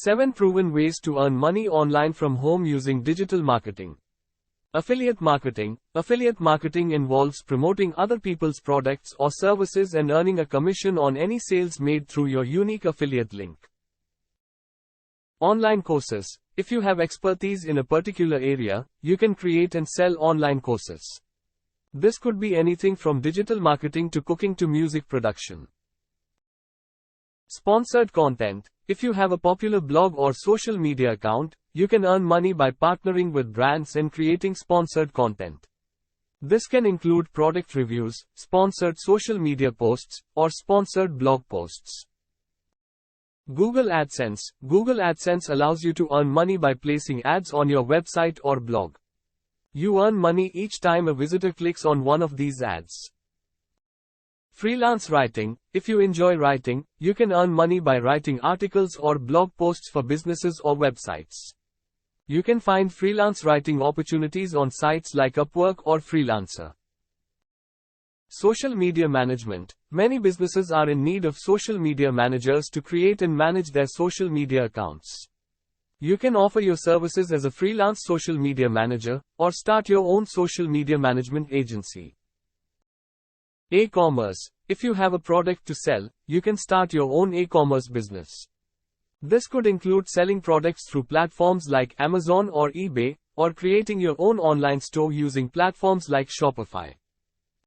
7 Proven Ways to Earn Money Online from Home Using Digital Marketing. Affiliate marketing. Affiliate marketing involves promoting other people's products or services and earning a commission on any sales made through your unique affiliate link. Online courses. If you have expertise in a particular area, you can create and sell online courses. This could be anything from digital marketing to cooking to music production. Sponsored content. If you have a popular blog or social media account, you can earn money by partnering with brands and creating sponsored content. This can include product reviews, sponsored social media posts, or sponsored blog posts. Google AdSense. Google AdSense allows you to earn money by placing ads on your website or blog. You earn money each time a visitor clicks on one of these ads. Freelance writing. If you enjoy writing, you can earn money by writing articles or blog posts for businesses or websites. You can find freelance writing opportunities on sites like Upwork or Freelancer. Social media management. Many businesses are in need of social media managers to create and manage their social media accounts. You can offer your services as a freelance social media manager, or start your own social media management agency. E-commerce. If you have a product to sell, you can start your own e-commerce business. This could include selling products through platforms like Amazon or eBay, or creating your own online store using platforms like Shopify.